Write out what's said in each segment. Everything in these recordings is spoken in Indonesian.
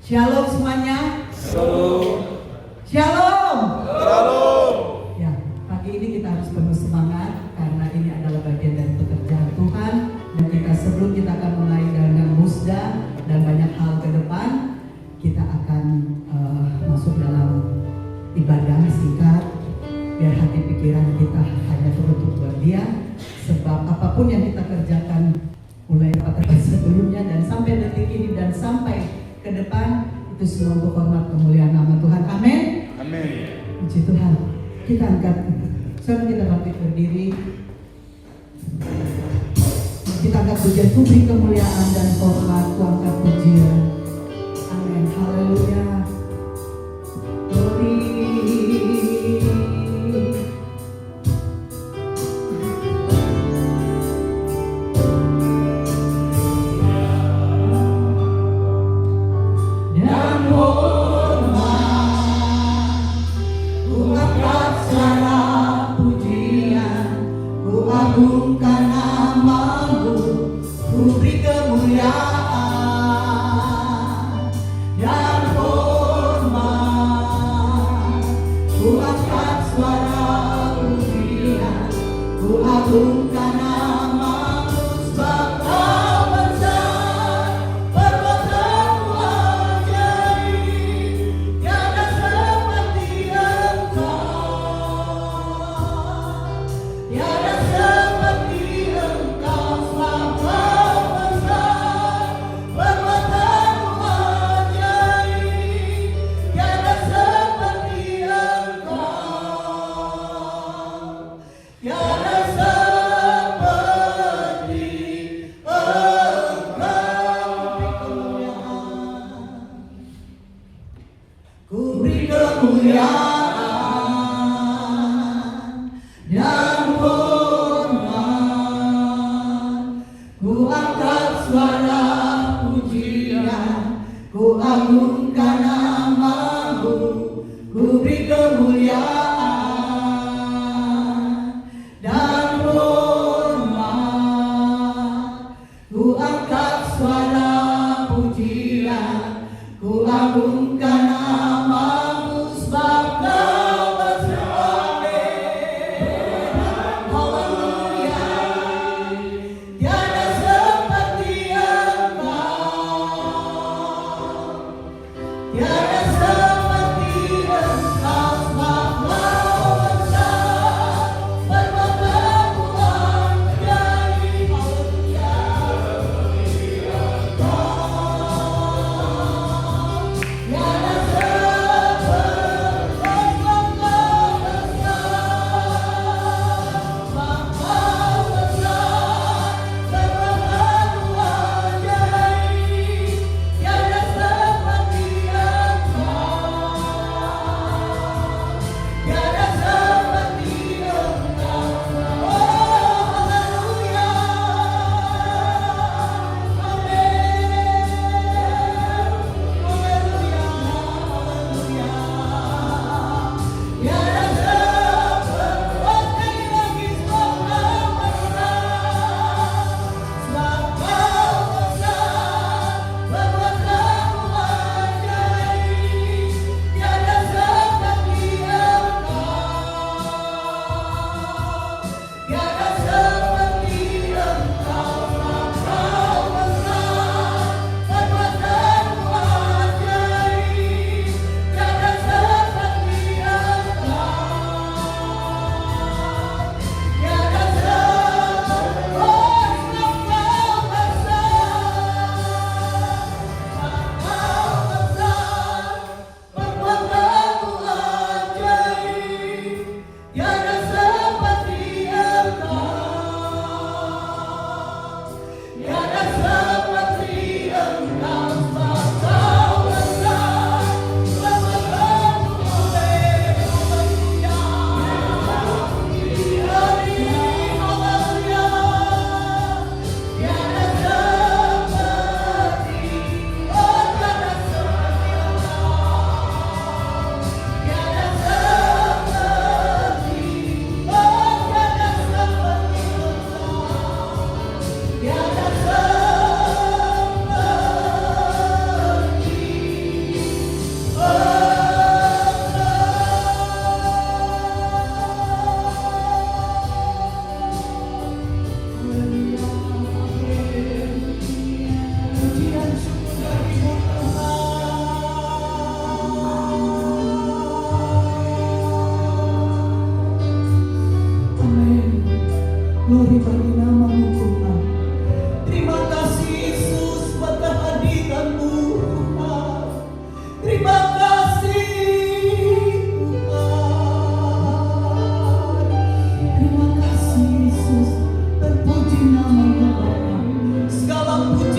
Shalom semuanya. Shalom. Shalom. Shalom. Ya, pagi ini kita harus penuh semangat karena ini adalah bagian dari pekerjaan Tuhan. Dan kita sebelum kita akan mulai dengan musda dan banyak hal ke depan, kita akan masuk dalam ibadah singkat biar hati pikiran kita hanya teruntuk buat Dia. Sebab apapun yang kita kerjakan mulai kata sebelumnya dan sampai detik ini dan sampai ke depan itu semua untuk hormat kemuliaan nama Tuhan. Amin. Amin. Puji Tuhan. Kita angkat, sekarang kita bangkit berdiri. Kita angkat pujian, ku beri kemuliaan dan hormat, ku angkat pujian. Amin. Haleluya. Glory. Dan hormat, ku angkat suara pujian, ku agungkan namamu, ku beri kemuliaan. Dan hormat, ku angkat suara pujian, ku agungkan namamu, sebab Kau besar, perbuatanmu ajaib, tiada seperti Engkau, tiada seperti Engkau, sebab Kau besar,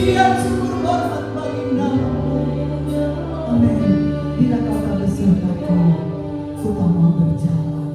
pujian, syukur, hormat bagi nama-Mu. Amin. Bila Kau tak besertaku, ku tak mau berjalan.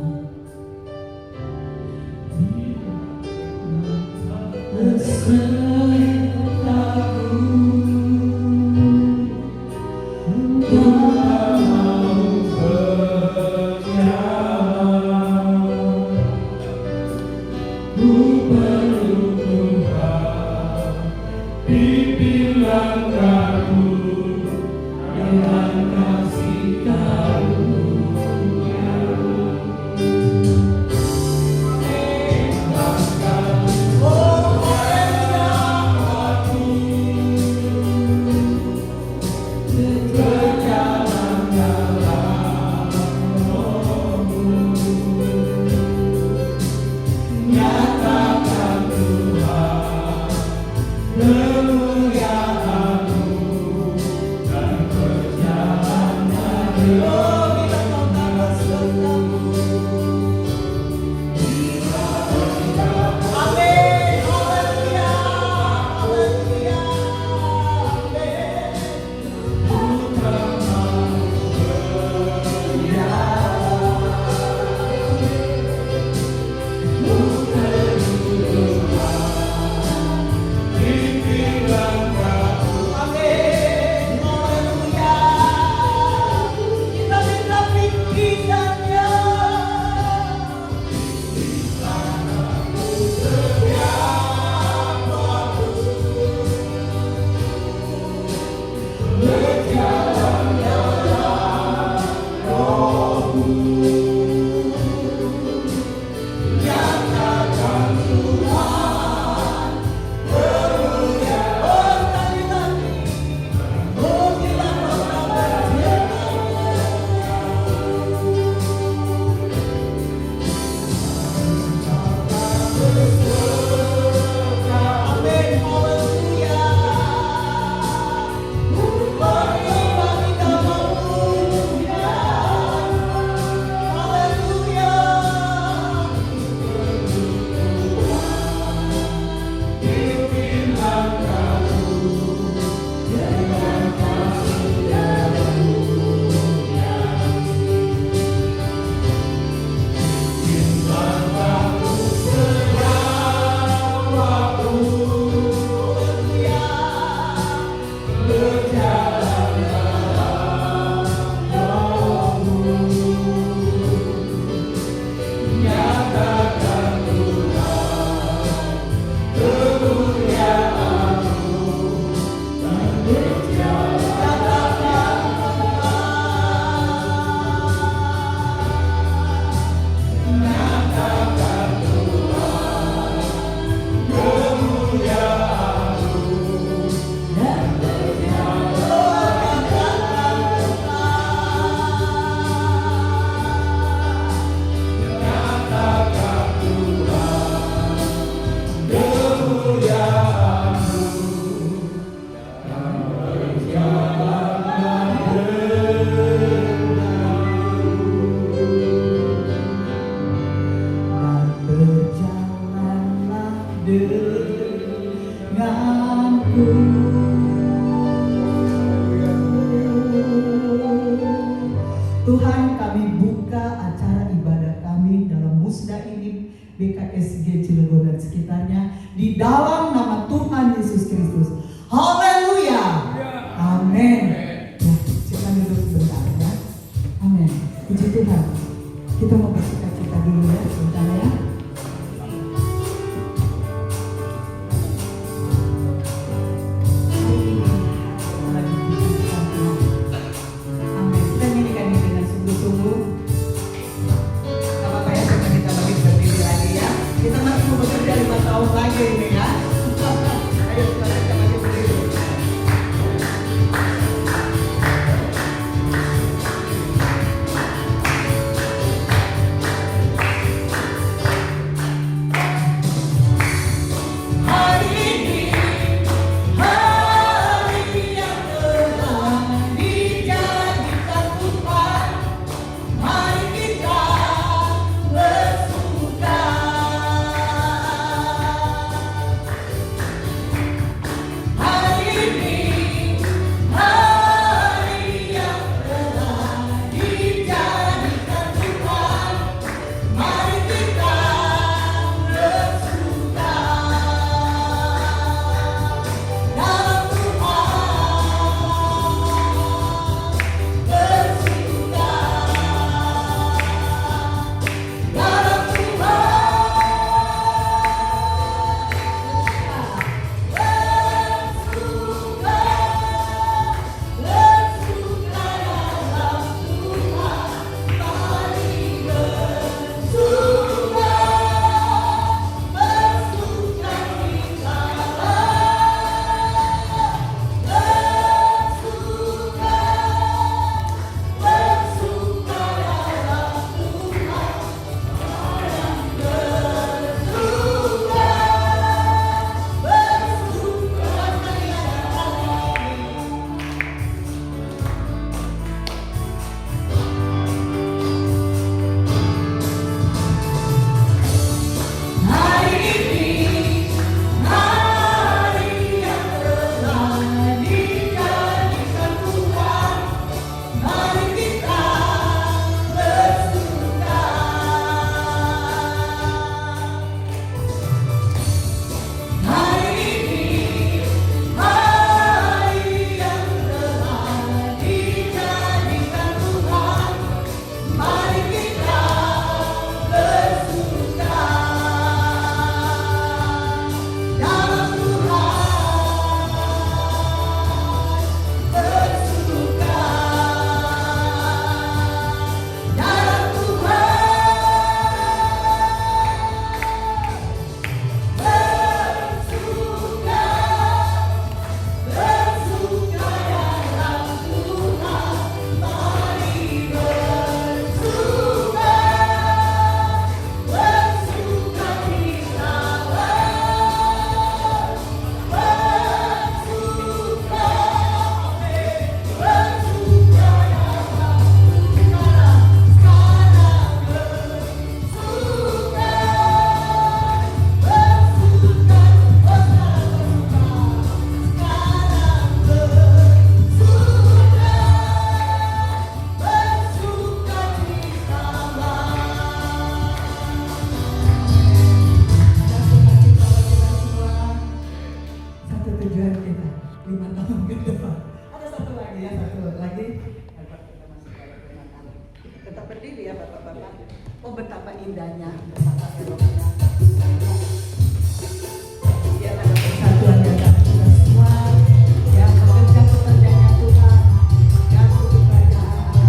Tuhan, kami buka acara ibadah kami dalam musda ini, BKSG Cilegon dan sekitarnya, di dalam nama Tuhan Yesus Kristus. Haleluya. Amin. Ya, silakan duduk sebentar ya. Amin. Puji Tuhan. Kita mau bersuka-cita dulu ya sebentar ya. Hari ini lagi dibutuhkan Tuhan. Amin. Kita nyanyikan ini dengan sungguh-sungguh. kemajuan kita 5 tahun ke depan. Ada satu lagi ya, satu lagi. Bapak kita masuk pada firman Allah. Tetap berdiri ya Bapak-bapak. Oh betapa indahnya, betapa eloknya. Biar ada persatuan di antara kita semua yang bekerja pekerjaannya Tuhan. Dan untuk kerajaan Allah.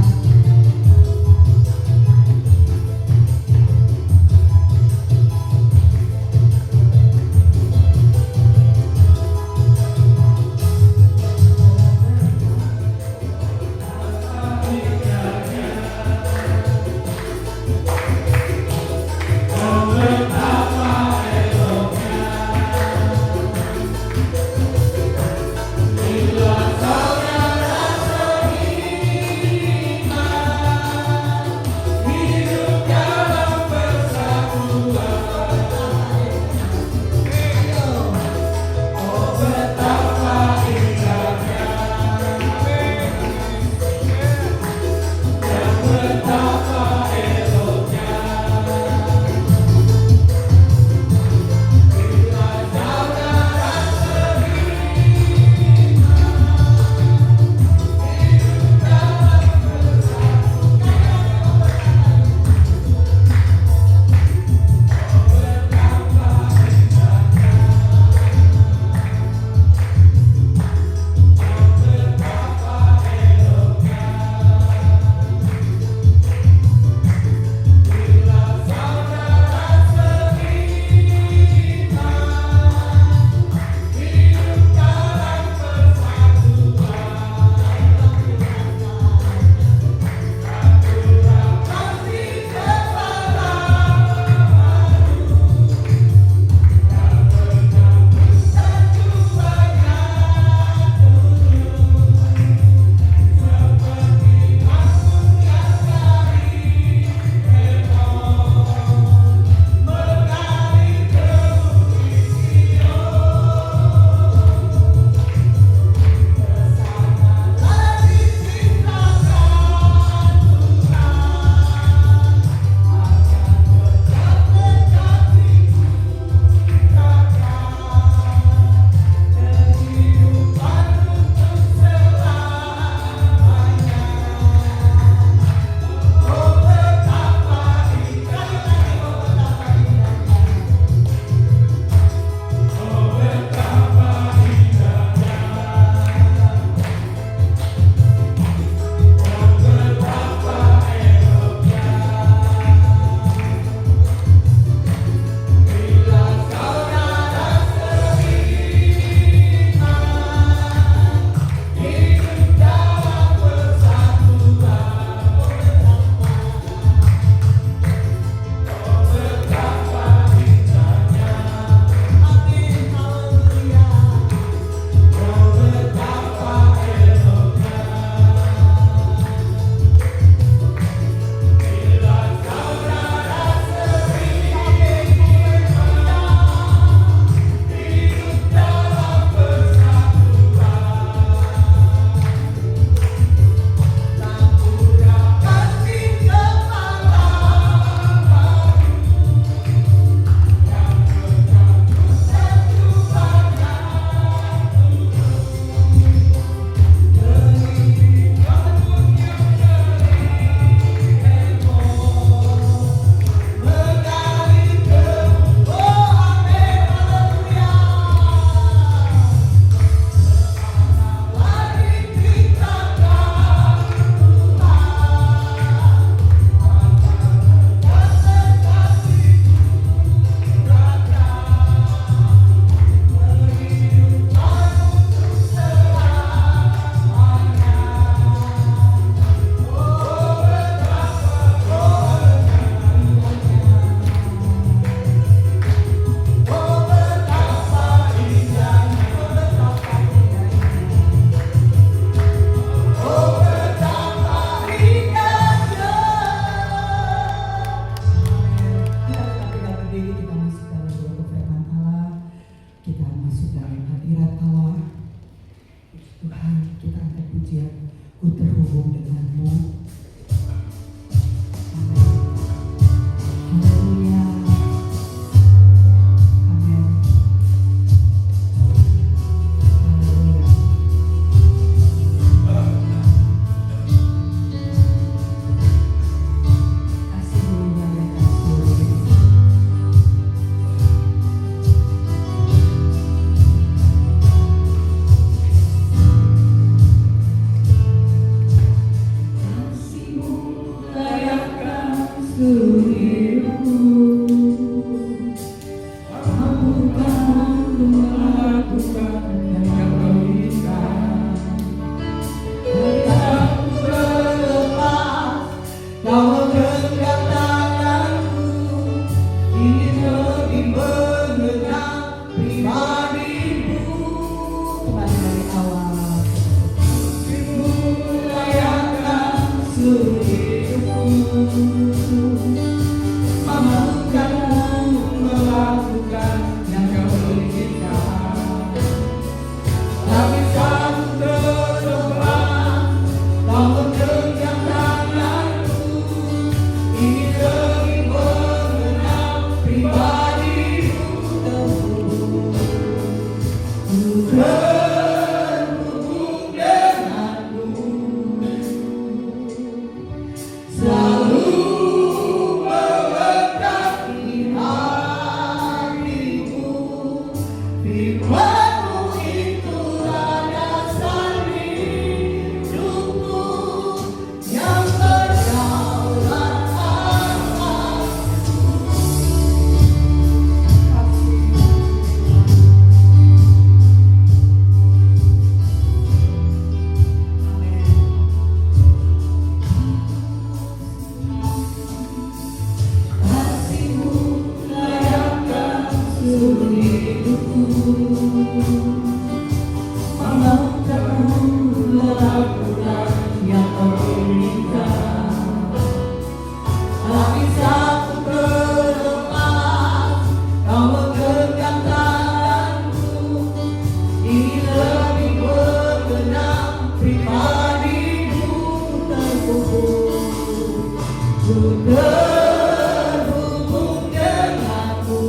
terhubung denganmu,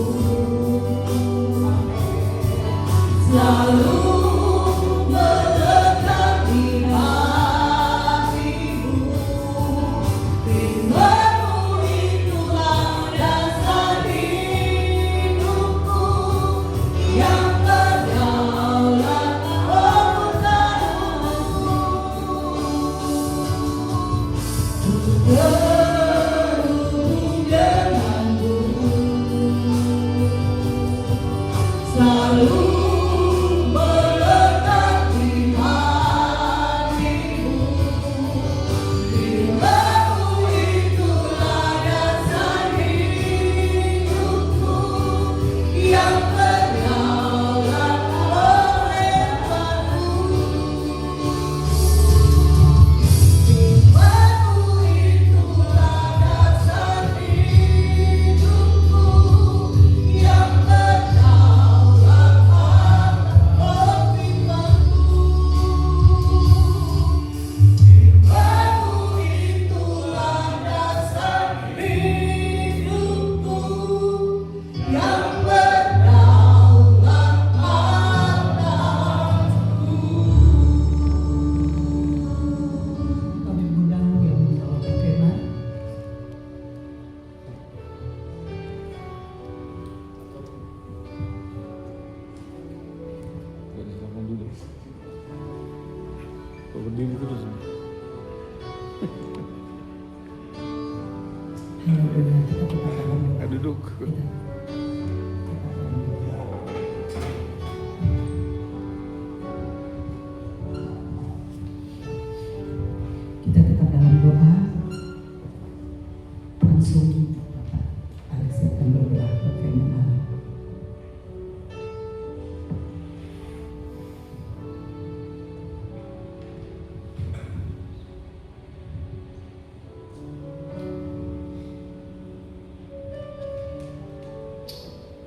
selalu melekat di hatimu. Firman-Mu itulah dasar hidupku, yang berdaulat terhubung denganmu, selalu melekat di hatimu. Firman-Mu itulah dasar hidupku, yang berdaulat oleh Tuhanku. Firman-Mu itulah dasar hidupku, yang berdaulat atas firman-Mu. Firman-Mu itulah dasar hidupku, yang berdaulat atasku. Kami mengundang yang membawakan firman. Dari zaman dulu. Kau berdiri terus. Haleluya, kita katakan doa. Duduk. Kita tetap dalam doa. Langsung Bapak Alex akan berdoa ke firman Allah.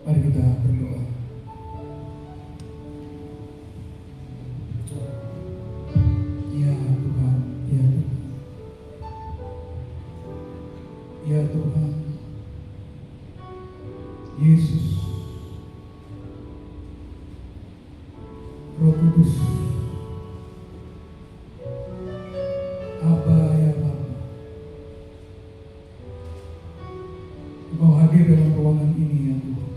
Mari kita berdoa. Ya Tuhan, ya Tuhan, ya Tuhan, Yesus, Roh Kudus, Aba ya Bapa, Engkau hadir dalam ruangan ini ya Tuhan.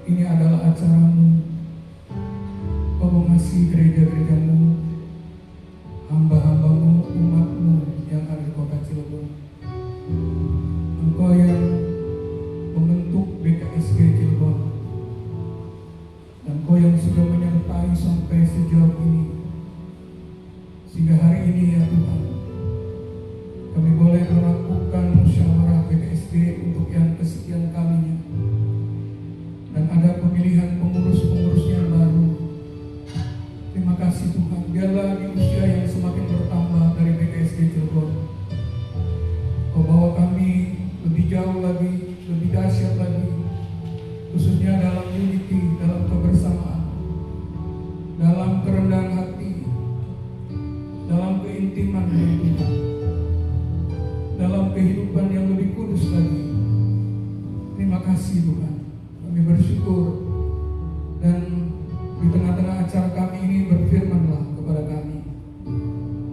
Ini adalah acara-Mu. Kau mengasihi gereja-gereja-Mu, hamba-hamba-Mu, umat-Mu yang ada di kota Cilegon. Engkau yang membentuk BKSG Cilegon, dan Engkau yang sudah menyertai sampai sejauh ini, sehingga hari ini ya Tuhan, kami boleh melakukan musyawarah BKSG untuk yang kesekian kalinya. Dan ada pemilihan pengurus-pengurusnya yang baru. Terima kasih Tuhan, biarlah di usia yang semakin bertambah dari BKSG Cilegon, Kau bawa kami lebih jauh lagi, lebih dahsyat lagi, khususnya dalam unity, dalam kebersamaan, dalam kerendahan hati, dalam keintiman dengan Tuhan, dalam kehidupan yang lebih kudus lagi. Terima kasih Tuhan. Kami bersyukur, dan di tengah-tengah acara kami ini berfirmanlah kepada kami.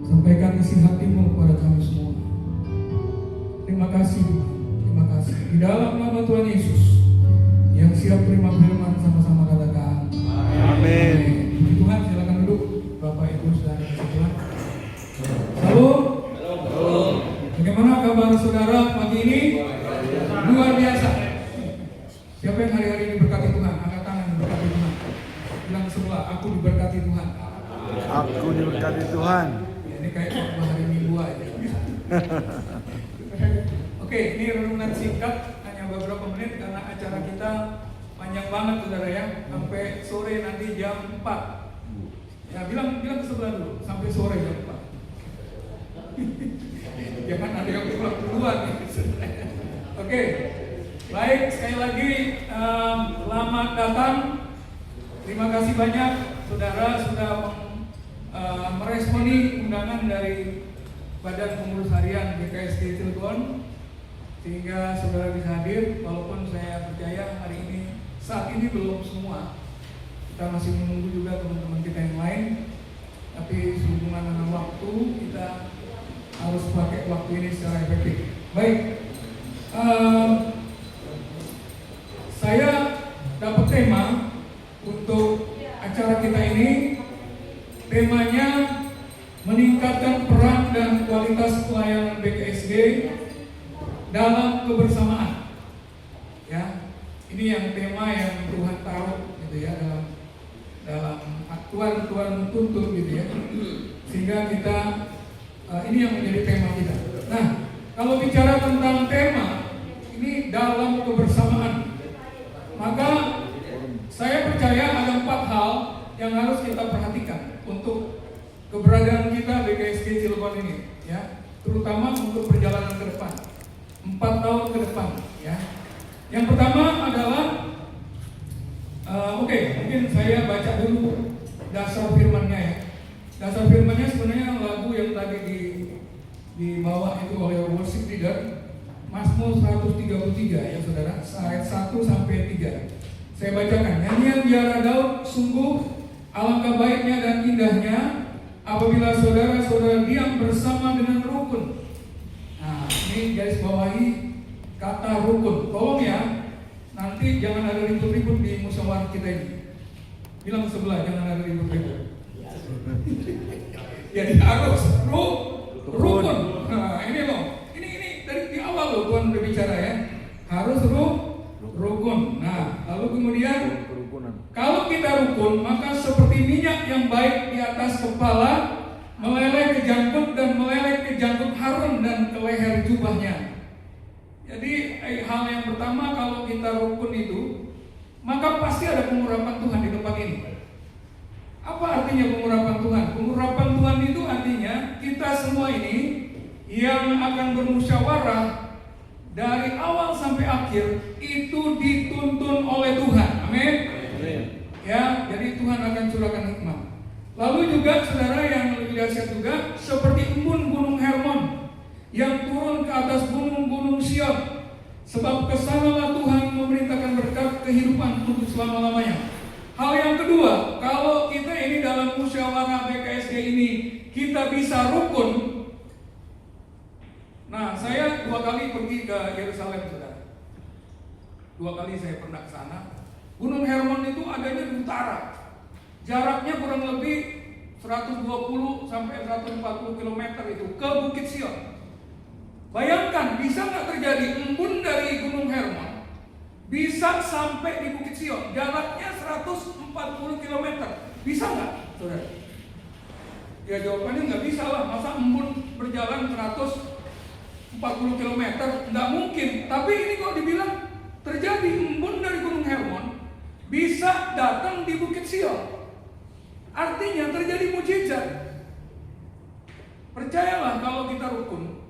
Sampaikan isi hati-Mu kepada kami semua. Terima kasih Tuhan, terima kasih. Di dalam nama Tuhan Yesus yang siap terima firman, sama-sama katakan Amin. Puji Tuhan, silakan duduk Bapak Ibu saudara kasih Tuhan. Salam. Bagaimana kabar saudara pagi ini? Luar biasa. Siapa yang hari-hari ini diberkati Tuhan? Angkat tangan, diberkati Tuhan. Bilang sebelah, aku diberkati Tuhan. Aku diberkati Tuhan. Ya, ini kayak khotbah hari Minggu aja. Oke, ini renungan singkat, hanya beberapa menit karena acara kita panjang banget saudara ya, sampai sore nanti jam 4. Ya bilang ke sebelah dulu, sampai sore jam 4. Jangan ada yang pulang duluan. Oke, baik, sekali lagi selamat datang. Terima kasih banyak saudara sudah meresponi undangan dari Badan Pengurus Harian BKSG Cilegon, sehingga saudara bisa hadir. Walaupun saya percaya hari ini, saat ini belum semua, kita masih menunggu juga teman-teman kita yang lain. Tapi sehubungan dengan waktu, kita harus pakai waktu ini secara efektif. Baik, saya dapat tema untuk acara kita ini. Temanya meningkatkan peran dan kualitas pelayanan BKSG dalam kebersamaan. Ya, ini yang tema yang Tuhan taruh gitu ya, dalam Tuhan tuntut gitu ya, sehingga kita ini yang menjadi tema kita. Nah, kalau bicara tentang tema ini dalam kebersamaan, maka saya percaya ada 4 hal yang harus kita perhatikan untuk keberadaan kita BKSG Cilegon ini, ya, terutama untuk perjalanan ke depan 4 tahun ke depan, ya. Yang pertama adalah mungkin saya baca dulu dasar firman-nya ya. Dasar firman-nya sebenarnya lagu yang tadi dibawa itu oleh worship leader, Mazmur 133 ya saudara, ayat 1 sampai 3. Saya bacakan. Nyanyian biara Daud, sungguh alangkah baiknya dan indahnya apabila saudara-saudara diam bersama dengan rukun. Nah, ini garis bawahi kata rukun. Tolong ya, nanti jangan ada ribut-ribut di musyawarah kita ini. Bilang sebelah, jangan ada ribut-ribut. Jadi harus rukun. Nah, ini loh. Ini dari di awal loh Tuhan udah bicara ya. Harus rukun. Nah, lalu kemudian kalau kita rukun, maka seperti minyak yang baik di atas kepala, meleleh ke jangkut dan meleleh ke jangkut Harun dan ke leher jubahnya. Jadi hal yang pertama, kalau kita rukun itu, maka pasti ada pengurapan Tuhan di tempat ini. Apa artinya pengurapan Tuhan? Pengurapan Tuhan itu artinya kita semua ini yang akan bermusyawarah dari awal sampai akhir itu dituntun oleh Tuhan. Amin. Ya, jadi Tuhan akan curahkan hikmah. Lalu juga saudara yang lebih dahsyat juga, seperti embun gunung Hermon yang turun ke atas gunung-gunung Sion. Sebab kesanalah Tuhan memerintahkan berkat kehidupan untuk selama-lamanya. Hal yang kedua, kalau kita ini dalam musyawarah BKSG ini kita bisa rukun. Nah, saya 2 kali pergi ke Yerusalem, saudara. 2 kali saya pernah ke sana. Gunung Hermon itu adanya di utara. Jaraknya kurang lebih 120 sampai 140 km itu ke Bukit Sion. Bayangkan, bisa nggak terjadi embun dari Gunung Hermon bisa sampai di Bukit Sion, jaraknya 140 km. Bisa nggak, saudara? Ya jawabannya nggak bisa lah. Masa embun berjalan 140 km? Nggak mungkin. Tapi ini kok dibilang terjadi embun dari Gunung Hermon bisa datang di Bukit Sion. Artinya terjadi mujizat. Percayalah, kalau kita rukun,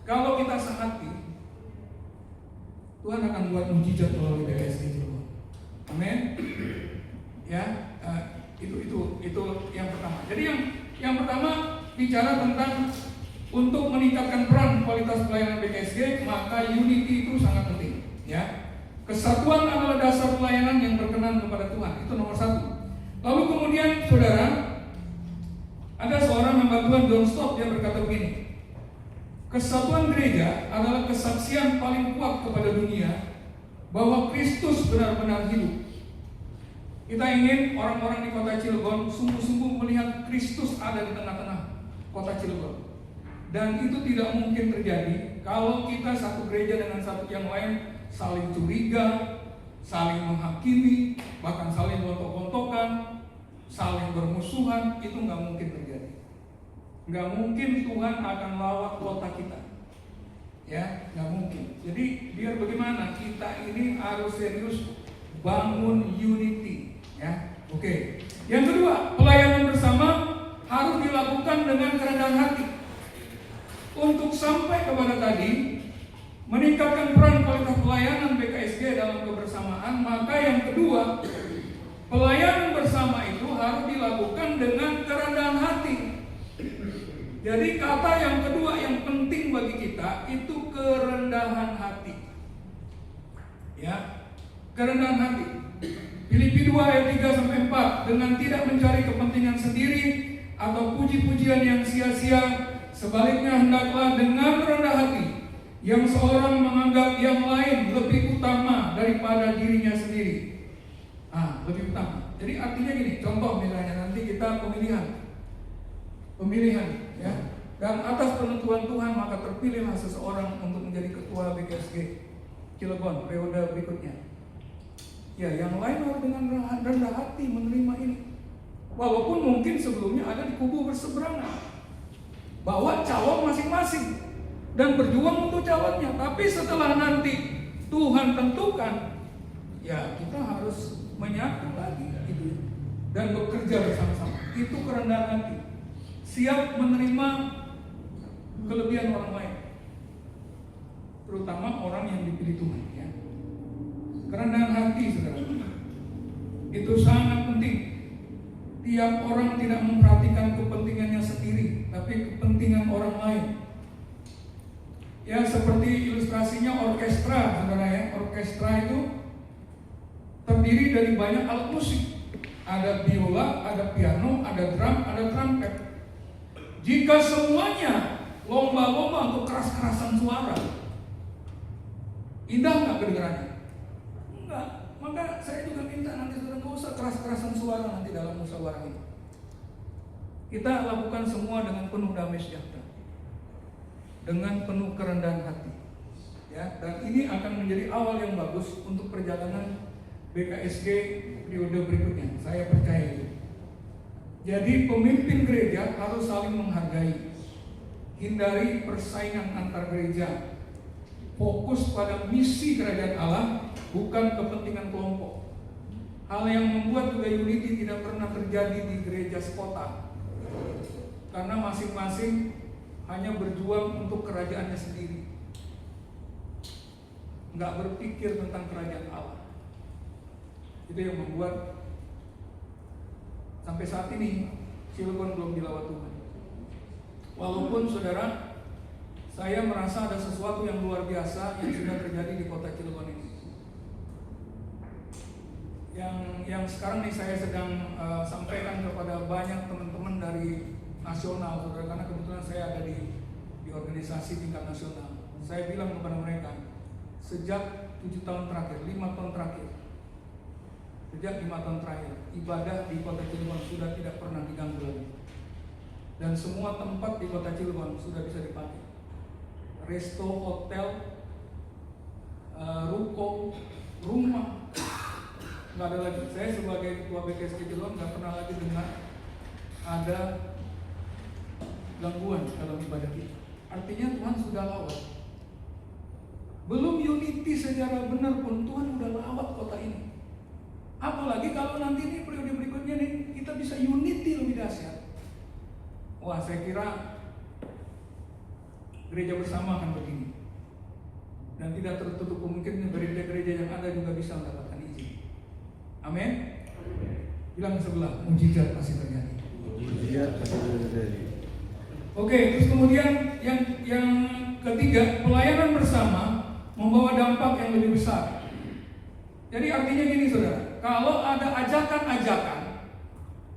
kalau kita sehati, Tuhan akan buat mujizat melalui BKSG Cilegon. Amin. Ya, itu yang pertama. Jadi yang pertama bicara tentang untuk meningkatkan peran kualitas pelayanan BKSG, maka unity itu sangat penting. Ya. Kesatuan adalah dasar pelayanan yang berkenan kepada Tuhan. Itu nomor 1. Lalu kemudian saudara, ada seorang hamba Tuhan, John Stott, dia berkata begini: kesatuan gereja adalah kesaksian paling kuat kepada dunia bahwa Kristus benar-benar hidup. Kita ingin orang-orang di kota Cilegon sungguh-sungguh melihat Kristus ada di tengah-tengah kota Cilegon. Dan itu tidak mungkin terjadi kalau kita satu gereja dengan satu yang lain saling curiga, saling menghakimi, bahkan saling gontok-gontokan, saling bermusuhan. Itu nggak mungkin terjadi. Nggak mungkin Tuhan akan lawat kota kita, ya, nggak mungkin. Jadi biar bagaimana kita ini harus serius bangun unity, ya. Oke. Yang kedua, pelayanan bersama harus dilakukan dengan kerendahan hati. Untuk sampai kepada tadi, meningkatkan peran kualitas pelayanan BKSG dalam kebersamaan, maka yang kedua, pelayanan bersama itu harus dilakukan dengan kerendahan hati. Jadi kata yang kedua yang penting bagi kita itu kerendahan hati. Ya, kerendahan hati. Filipi 2 ayat 3 sampai 4, dengan tidak mencari kepentingan sendiri atau puji-pujian yang sia-sia, sebaliknya hendaklah dengan rendah hati yang seorang menganggap yang lain lebih utama daripada dirinya sendiri. Lebih utama. Jadi artinya gini, contoh misalnya nanti kita pemilihan ya. Dan atas penentuan Tuhan maka terpilihlah seseorang untuk menjadi ketua BKSG Cilegon periode berikutnya. Ya, yang lain harus dengan rendah hati menerima ini. Walaupun mungkin sebelumnya ada di kubu berseberangan, bawa calon masing-masing dan berjuang untuk calonnya. Tapi setelah nanti Tuhan tentukan, ya kita harus menyatu lagi gitu, dan bekerja bersama-sama. Itu kerendahan hati, siap menerima kelebihan orang lain, terutama orang yang dipilih Tuhan ya. Kerendahan hati, saudara, itu sangat penting. Tiap orang tidak memperhatikan kepentingannya sendiri, tapi kepentingan orang lain. Ya, seperti ilustrasinya orkestra, saudara ya. Orkestra itu terdiri dari banyak alat musik. Ada biola, ada piano, ada drum, ada trompet. Jika semuanya lomba-lomba untuk keras-kerasan suara, indah nggak kedengarannya? Enggak. Maka saya juga minta nanti saudara nggak usah keras-kerasan suara nanti dalam musyawarah ini. Kita lakukan semua dengan penuh damai sejahtera, dengan penuh kerendahan hati. Ya, dan ini akan menjadi awal yang bagus untuk perjalanan BKSG periode berikutnya. Saya percaya itu. Jadi pemimpin gereja harus saling menghargai. Hindari persaingan antar gereja. Fokus pada misi kerajaan Allah, bukan kepentingan kelompok. Hal yang membuat juga unity tidak pernah terjadi di gereja sekota, karena masing-masing hanya berjuang untuk kerajaannya sendiri, nggak berpikir tentang kerajaan Allah. Itu yang membuat sampai saat ini Cilegon belum dilawat Tuhan. Walaupun saudara, saya merasa ada sesuatu yang luar biasa yang sudah terjadi di kota Cilegon ini. Yang sekarang nih saya sedang sampaikan kepada banyak teman-teman dari nasional, saudara, karena kebetulan saya ada di organisasi tingkat nasional. Saya bilang kepada mereka, sejak 7 tahun terakhir, 5 tahun terakhir, sejak 5 tahun terakhir, ibadah di kota Cilegon sudah tidak pernah diganggu lagi. Dan semua tempat di kota Cilegon sudah bisa dipakai. Resto, hotel, ruko, rumah, nggak ada lagi. Saya sebagai ketua BKSG Cilegon nggak pernah lagi dengar ada gangguan dalam ibadah kita. Artinya Tuhan sudah lawat. Belum unity secara benar pun Tuhan sudah lawat kota ini. Apalagi kalau nanti ini periode berikutnya nih kita bisa unity lebih dahsyat. Wah, saya kira gereja bersama akan begini, dan tidak tertutup kemungkinan gereja-gereja yang ada juga bisa mendapatkan izin. Amin. Bilang sebelah, mujizat pasti terjadi. Mujizat pasti terjadi. Oke, terus kemudian yang ketiga, pelayanan bersama membawa dampak yang lebih besar. Jadi artinya gini saudara, kalau ada ajakan-ajakan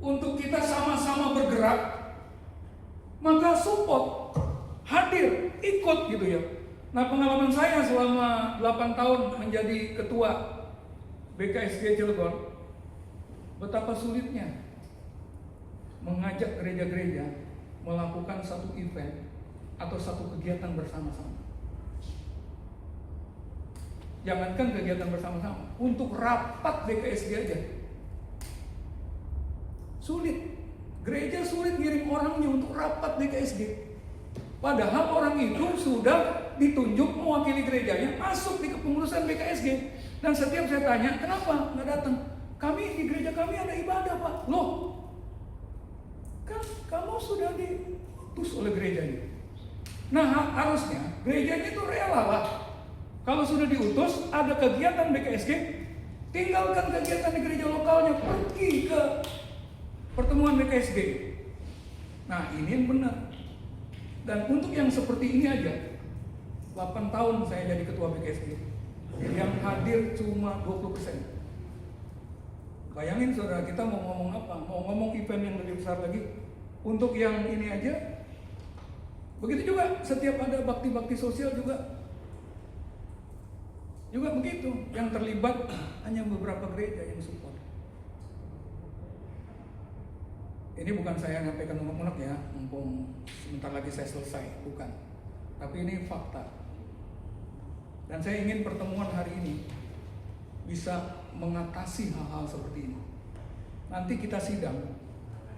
untuk kita sama-sama bergerak, maka support, hadir, ikut gitu ya. Nah, pengalaman saya selama 8 tahun menjadi ketua BKSG Cilegon, betapa sulitnya mengajak gereja-gereja melakukan satu event atau satu kegiatan bersama-sama. Jangankan kegiatan bersama-sama, untuk rapat BKSG aja sulit. Gereja sulit ngirim orangnya untuk rapat BKSG. Padahal orang itu sudah ditunjuk mewakili gerejanya masuk di kepengurusan BKSG. Dan setiap saya tanya, kenapa nggak datang? Kami di gereja kami ada ibadah, Pak. Loh, kan kamu sudah diutus oleh gerejanya. Nah, harusnya gerejanya itu rela lah. Kalau sudah diutus, ada kegiatan BKSG, tinggalkan kegiatan di gereja lokalnya, pergi ke pertemuan BKSG. Nah, ini yang benar. Dan untuk yang seperti ini aja, 8 tahun saya jadi ketua BKSG, yang hadir cuma 20%. Bayangin saudara, kita mau ngomong apa? Mau ngomong event yang lebih besar lagi. Untuk yang ini aja, begitu juga setiap ada bakti-bakti sosial juga begitu. Yang terlibat hanya beberapa gereja yang support. Ini bukan saya nyampaikan unek-unek ya, mumpung sebentar lagi saya selesai, bukan. Tapi ini fakta. Dan saya ingin pertemuan hari ini bisa mengatasi hal-hal seperti ini. Nanti kita sidang.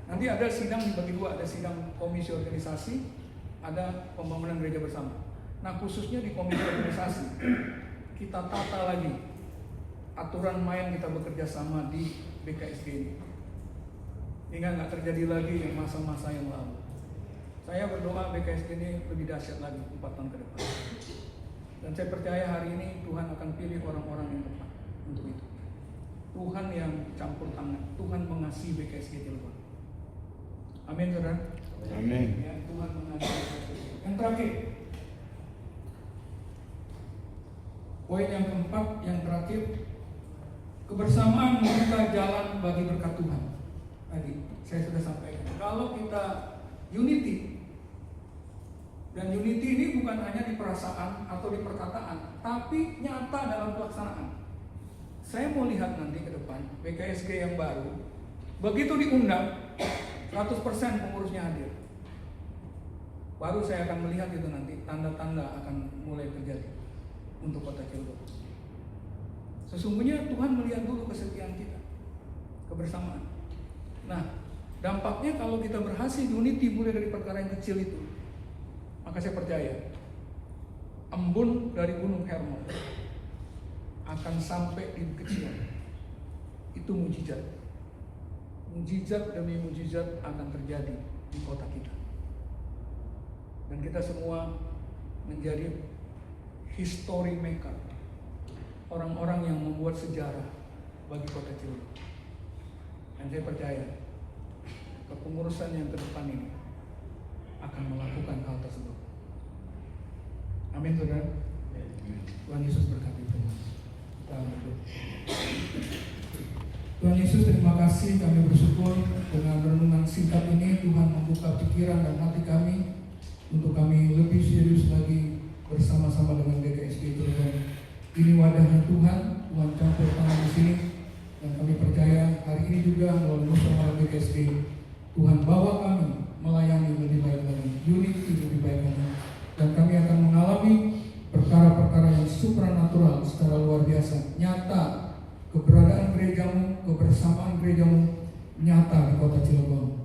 Nanti ada sidang dibagi dua, ada sidang komisi organisasi, ada pembangunan gereja bersama. Nah, khususnya di komisi organisasi, kita tata lagi aturan main kita bekerja sama di BKSG ini. Hingga nggak terjadi lagi yang masa-masa yang lalu. Saya berdoa BKSG ini lebih dahsyat lagi 4 tahun ke depan. Dan saya percaya hari ini Tuhan akan pilih orang-orang yang tepat untuk itu. Tuhan yang campur tangan, Tuhan mengasihi BKSG Cilegon. Amin, saudara. Amin. Ya, Tuhan mengasihi. Yang terakhir, poin yang keempat, yang terakhir, kebersamaan membuka jalan bagi berkat Tuhan. Tadi saya sudah sampaikan. Kalau kita unity, dan unity ini bukan hanya di perasaan atau di perkataan, tapi nyata dalam pelaksanaan. Saya mau lihat nanti ke depan BKSG yang baru, begitu diundang 100% pengurusnya hadir. Baru saya akan melihat itu nanti tanda-tanda akan mulai terjadi untuk Kota Cilegon. Sesungguhnya Tuhan melihat dulu kesetiaan kita, kebersamaan. Nah, dampaknya kalau kita berhasil unity mulai dari perkara yang kecil itu, maka saya percaya embun dari Gunung Hermon akan sampai di Bukit Sion. Itu mujizat. Mujizat demi mujizat akan terjadi di kota kita. Dan kita semua menjadi history maker, orang-orang yang membuat sejarah bagi kota Cilegon. Dan saya percaya kepengurusan yang ke depan ini akan melakukan hal tersebut. Amin, saudara. Tuhan Yesus berkati kita. Tuhan Yesus, terima kasih, kami bersyukur dengan renungan singkat ini Tuhan membuka pikiran dan hati kami untuk kami lebih serius lagi bersama-sama dengan BKSG Cilegon. Ini wadahnya Tuhan campur tangan di sini, dan kami percaya hari ini juga melalui musyawarah BKSG Tuhan bawa kami melayani lebih baik lagi, unity lebih baik lagi, dan kami akan mengalami perkara-perkara yang supranatural secara luar biasa, nyata. Keberadaan gerejamu, kebersamaan gerejamu nyata di kota Cilegon.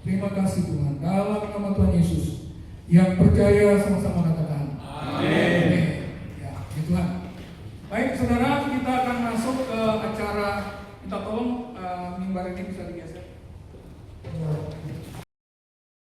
Terima kasih Tuhan, dalam nama Tuhan Yesus. Yang percaya sama-sama katakan amin. Ya, Tuhan. Baik saudara,